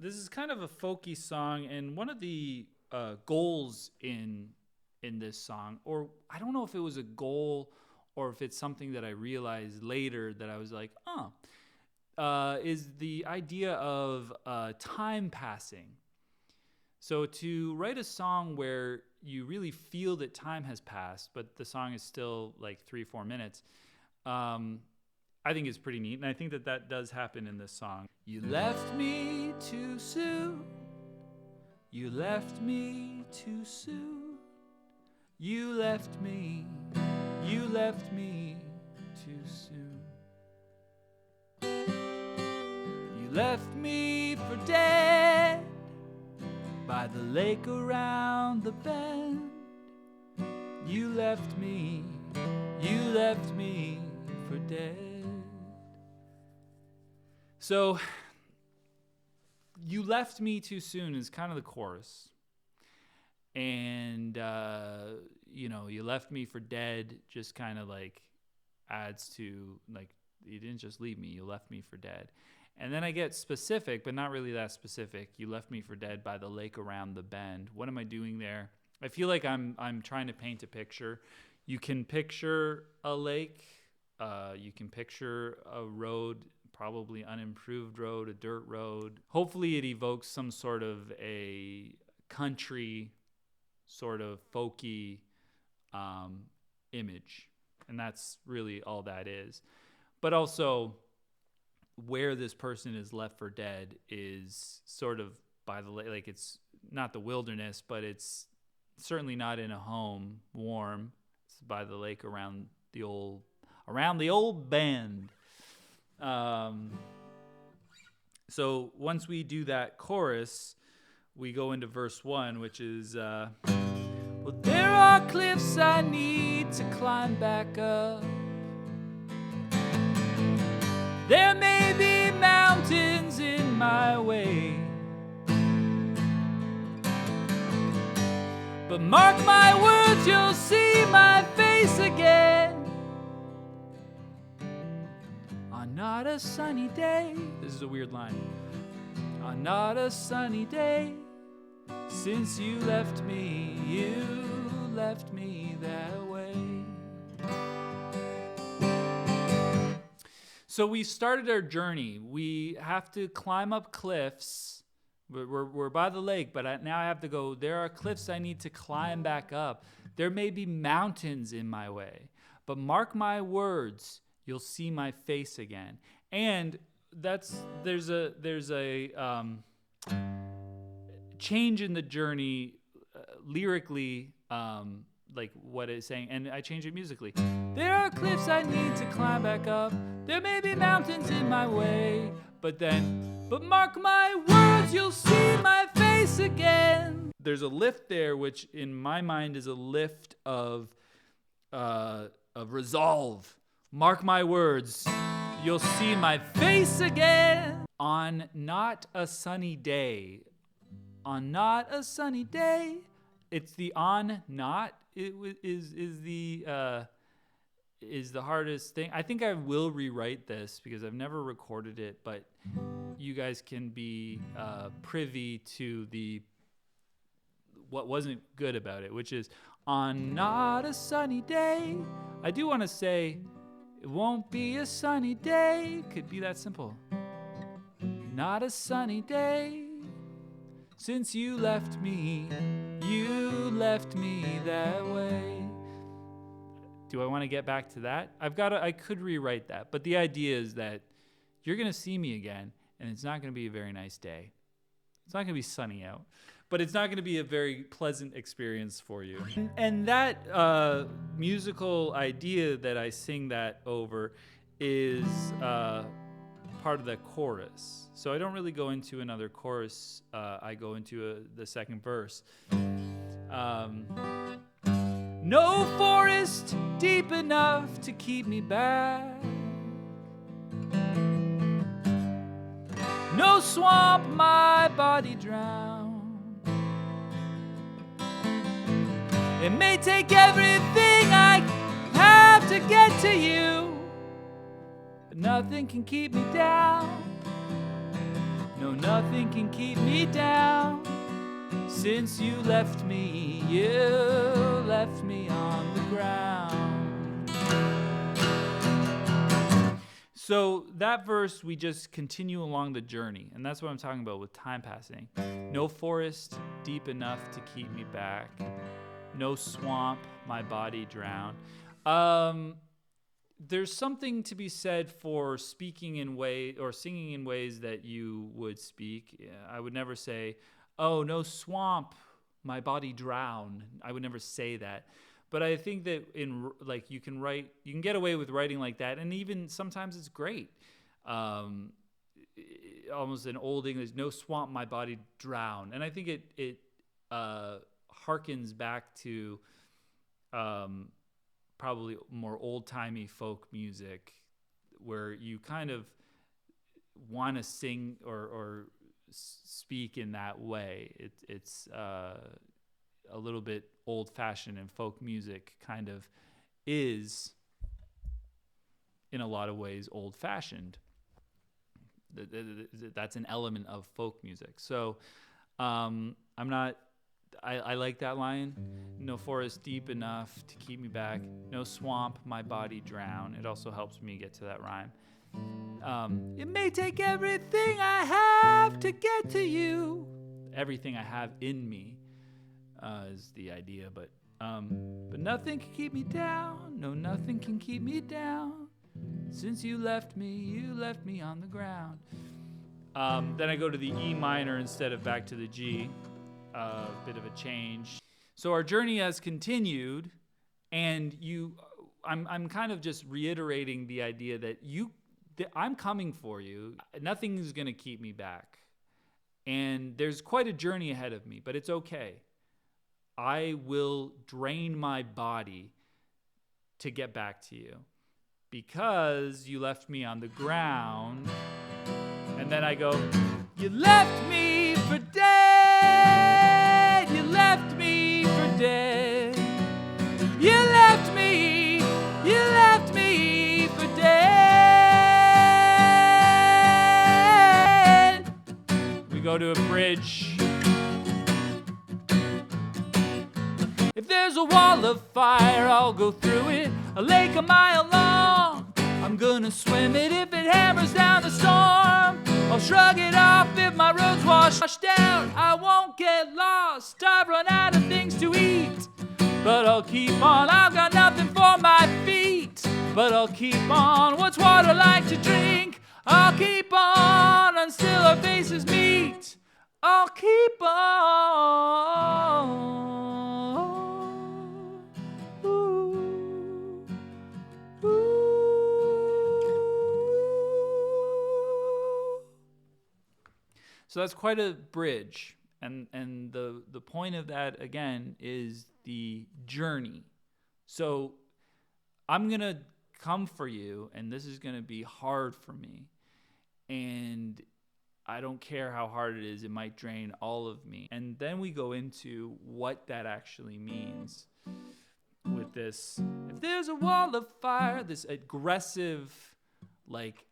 This is kind of a folky song, and one of the goals in this song, or I don't know if it was a goal or if it's something that I realized later that I was like, is the idea of time passing. So to write a song where you really feel that time has passed, but the song is still like 3-4 minutes, I think it's pretty neat. And I think that that does happen in this song. You left me too soon. You left me too soon. You left me too soon. You left me for dead by the lake around the bend. You left me for dead. So, you left me too soon is kind of the chorus. And, you left me for dead just kind of like adds to, like, you didn't just leave me, you left me for dead. And then I get specific, but not really that specific. You left me for dead by the lake around the bend. What am I doing there? I feel like I'm trying to paint a picture. You can picture a lake. You can picture a road, probably unimproved road, a dirt road. Hopefully it evokes some sort of a country, sort of folky image. And that's really all that is. But also, where this person is left for dead is sort of by the lake. Like, it's not the wilderness, but it's certainly not in a home, warm. It's by the lake around the old bend. So once we do that chorus, we go into verse 1, which is, well, there are cliffs I need to climb back up. There may be mountains in my way, but mark my words, you'll see my face again. On not a sunny day, this is a weird line. On not a sunny day, since you left me that way. So we started our journey. We have to climb up cliffs. We're by the lake, but now I have to go, there are cliffs I need to climb back up. There may be mountains in my way, but mark my words, you'll see my face again. And there's a change in the journey lyrically, like what it's saying, and I change it musically. There are cliffs I need to climb back up. There may be mountains in my way, but mark my words, you'll see my face again. There's a lift there, which in my mind is a lift of resolve. Mark my words, you'll see my face again. On not a sunny day. On not a sunny day. It's the on not is the hardest thing. I think I will rewrite this because I've never recorded it, but you guys can be privy to what wasn't good about it, which is on not a sunny day. I do want to say it won't be a sunny day. Could be that simple. Not a sunny day since you left me that way. Do I want to get back to that? I could rewrite that, but the idea is that you're going to see me again, and it's not going to be a very nice day. It's not going to be sunny out, but it's not going to be a very pleasant experience for you. And that musical idea that I sing that over is part of the chorus. So I don't really go into another chorus. I go into the second verse. No forest deep enough to keep me back. No swamp my body drown. It may take everything I have to get to you, but nothing can keep me down. No, nothing can keep me down. Since you left me on the ground. So that verse, we just continue along the journey. And that's what I'm talking about with time passing. No forest deep enough to keep me back. No swamp my body drown. There's something to be said for speaking in way or singing in ways that you would speak. I would never say, oh, no swamp, my body drown. I would never say that. But I think that you can get away with writing like that. And even sometimes it's great. Almost an old English, no swamp, my body drown. And I think it harkens back to probably more old-timey folk music where you kind of want to sing or speak in that way. It's a little bit old-fashioned, and folk music kind of is, in a lot of ways, old-fashioned. That's an element of folk music. So I like that line. No forest deep enough to keep me back. No swamp, my body drown. It also helps me get to that rhyme. It may take everything I have to get to you. Everything I have in me is the idea, but nothing can keep me down. No, nothing can keep me down. Since you left me on the ground. Then I go to the E minor instead of back to the G. A bit of a change. So our journey has continued, and I'm kind of just reiterating the idea that I'm coming for you. Nothing is going to keep me back. And there's quite a journey ahead of me, but it's okay. I will drain my body to get back to you because you left me on the ground. And then I go, you left me for dead. You left me for dead. You left me for dead. We go to a bridge. If there's a wall of fire, I'll go through it. A lake a mile long, I'm gonna swim it. If it hammers down a storm, I'll shrug it off. If my road's washed out, I won't get lost. I've run out of things to eat, but I'll keep on. I've got nothing for my feet, but I'll keep on. What's water like to drink? I'll keep on until our faces meet. I'll keep on. So that's quite a bridge. And the point of that, again, is the journey. So I'm going to come for you, and this is going to be hard for me. And I don't care how hard it is. It might drain all of me. And then we go into what that actually means with this. If there's a wall of fire, this aggressive, like,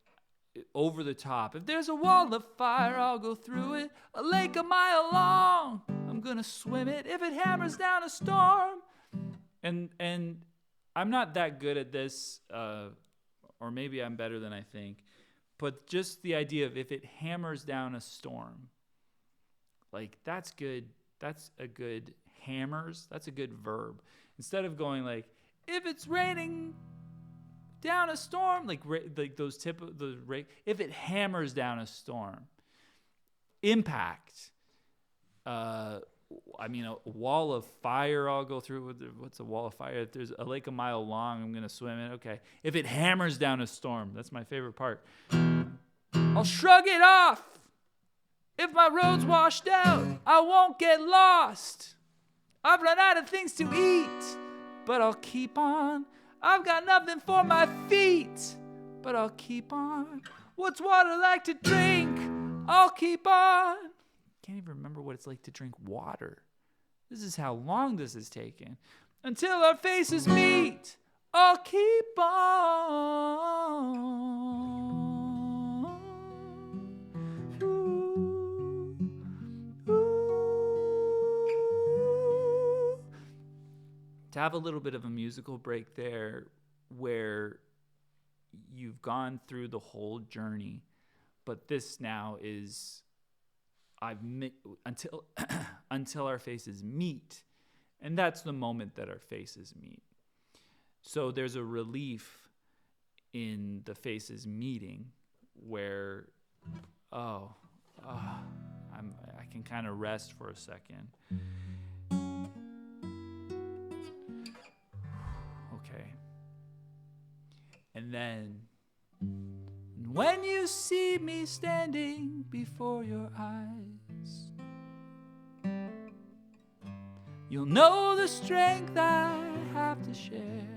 over the top. If there's a wall of fire, I'll go through it. A lake a mile long, I'm gonna swim it. If it hammers down a storm. And I'm not that good at this, or maybe I'm better than I think. But just the idea of if it hammers down a storm, like that's good. That's a good hammers. That's a good verb. Instead of going like, if it's raining down a storm, like those if it hammers down a storm, impact. I mean, a wall of fire, I'll go through. What's a wall of fire? If there's a lake a mile long, I'm gonna swim it. Okay. If it hammers down a storm, that's my favorite part. I'll shrug it off. If my road's washed out, I won't get lost. I've run out of things to eat, but I'll keep on. I've got nothing for my feet, but I'll keep on. What's water like to drink? I'll keep on. Can't even remember what it's like to drink water. This is how long this has taken. Until our faces meet, I'll keep on. Ooh. have a little bit of a musical break there where you've gone through the whole journey, but this now is until until our faces meet, and that's the moment that our faces meet. So there's a relief in the faces meeting where I can kind of rest for a second. Okay. And then, when you see me standing before your eyes, you'll know the strength I have to share.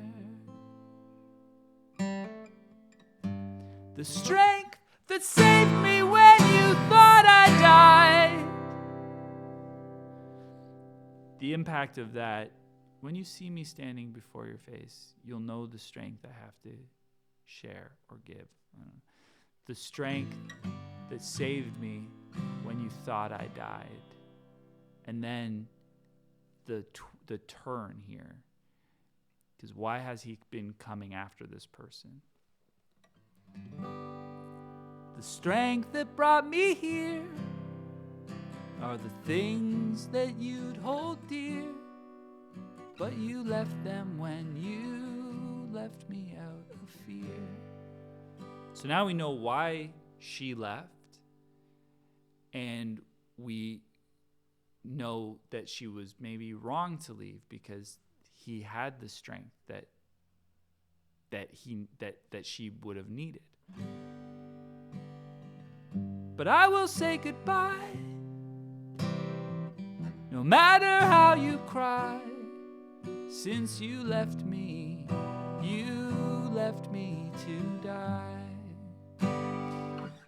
The strength that saved me when you thought I died. The impact of that, when you see me standing before your face, you'll know the strength I have to share or give. The strength that saved me when you thought I died. And then the turn here. Because why has he been coming after this person? The strength that brought me here are the things that you'd hold dear, but you left them when you left me out of fear. So now we know why she left, and we know that she was maybe wrong to leave because he had the strength that she would have needed. But I will say goodbye, no matter how you cry. Since you left me to die.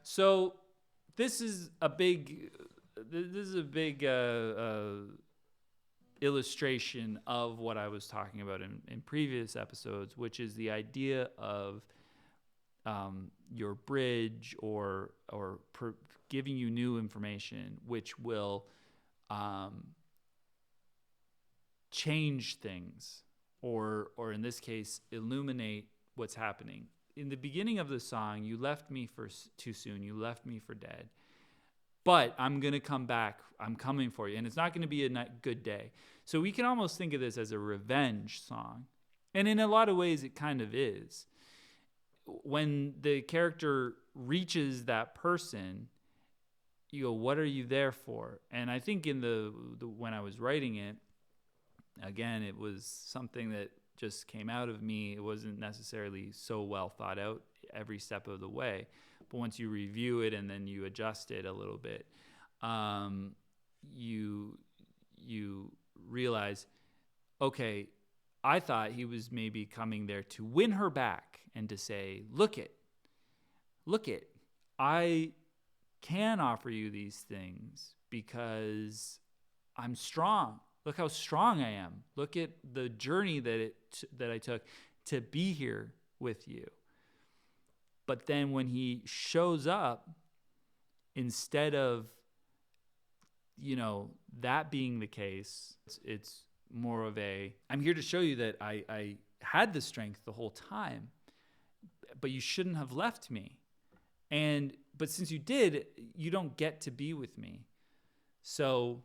So this is a big illustration of what I was talking about in previous episodes, which is the idea of your bridge or giving you new information, which will change things, or in this case, illuminate what's happening. In the beginning of the song, you left me for too soon. You left me for dead. But I'm going to come back. I'm coming for you. And it's not going to be a good day. So we can almost think of this as a revenge song. And in a lot of ways, it kind of is. When the character reaches that person, you go, what are you there for? And I think in the when I was writing it, again, it was something that just came out of me. It wasn't necessarily so well thought out every step of the way. But once you review it and then you adjust it a little bit, you realize, okay, I thought he was maybe coming there to win her back and to say, look it, I can offer you these things because I'm strong. Look how strong I am. Look at the journey that I took to be here with you. But then when he shows up, instead of, that being the case, it's more of I'm here to show you that I had the strength the whole time, but you shouldn't have left me. But since you did, you don't get to be with me. So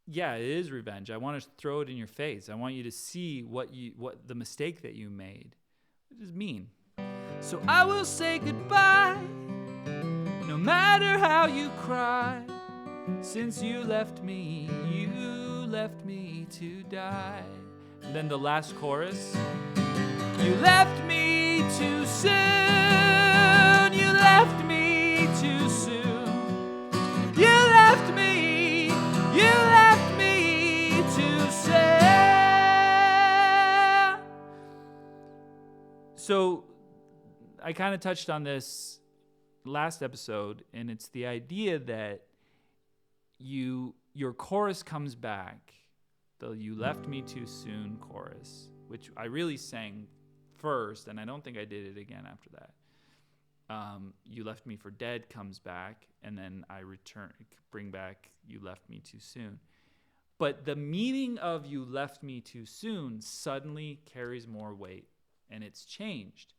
yeah, it is revenge. I want to throw it in your face. I want you to see what the mistake that you made. It is mean. So I will say goodbye, no matter how you cry. Since you left me to die. And then the last chorus. You left me too soon. You left me too soon. You left me too soon. So I kind of touched on this last episode, and it's the idea that your chorus comes back, the "you left me too soon" chorus, which I really sang first, and I don't think I did it again after that. "You left me for dead" comes back, and then I bring back "you left me too soon." But the meaning of "you left me too soon" suddenly carries more weight, and it's changed.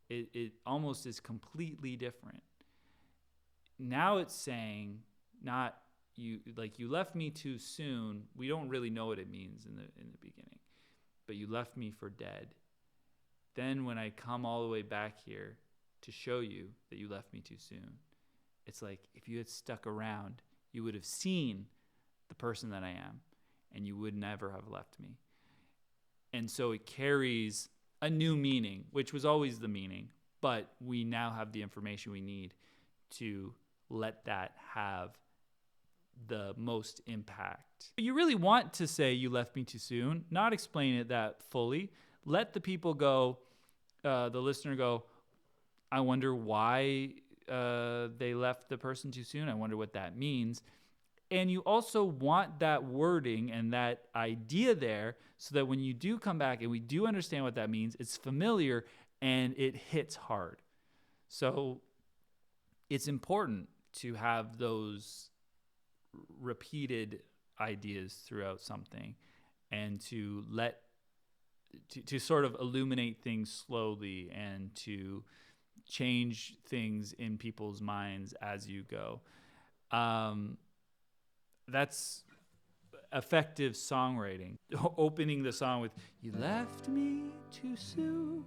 It almost is completely different. Now it's saying not you, like, you left me too soon. We don't really know what it means in the beginning, but you left me for dead. Then when I come all the way back here to show you that you left me too soon, it's like if you had stuck around, you would have seen the person that I am, and you would never have left me. And so it carries a new meaning, which was always the meaning, but we now have the information we need to let that have the most impact. You really want to say "you left me too soon," not explain it that fully. Let the people go, the listener go, I wonder why they left the person too soon. I wonder what that means. And you also want that wording and that idea there so that when you do come back and we do understand what that means, it's familiar and it hits hard. So it's important to have those repeated ideas throughout something and to to sort of illuminate things slowly and to change things in people's minds as you go. That's effective songwriting. Opening the song with "you left me too soon,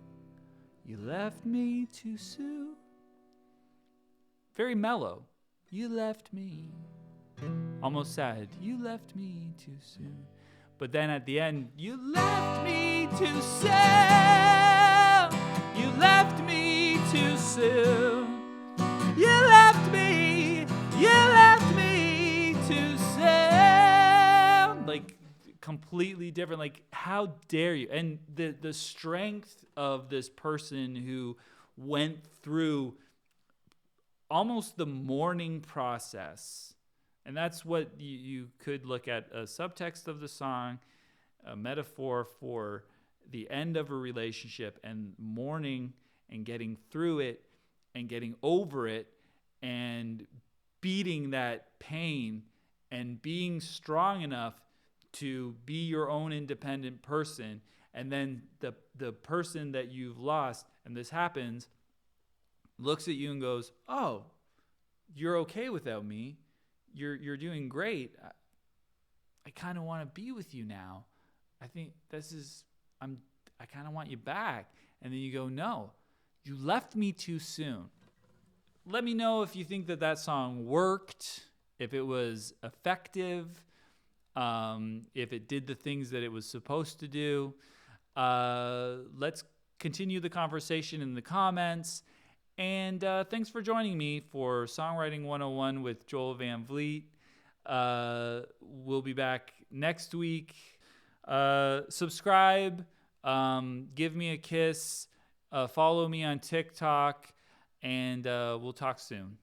you left me too soon." Very mellow. You left me. Almost sad. You left me too soon. But then at the end, you left me too soon. You left me too soon. You left me. You left me too soon. Like completely different. Like, how dare you? And the strength of this person who went through almost the mourning process. And that's what you could look at, a subtext of the song, a metaphor for the end of a relationship and mourning and getting through it and getting over it and beating that pain and being strong enough to be your own independent person. And then the person that you've lost, and this happens, looks at you and goes, "Oh, you're okay without me. You're doing great. I kind of want to be with you now. I think I kind of want you back." And then you go, "No, you left me too soon." Let me know if you think that song worked, if it was effective, if it did the things that it was supposed to do. Let's continue the conversation in the comments. And thanks for joining me for Songwriting 101 with Joel Van Vliet. We'll be back next week. Subscribe, give me a kiss, follow me on TikTok, and we'll talk soon.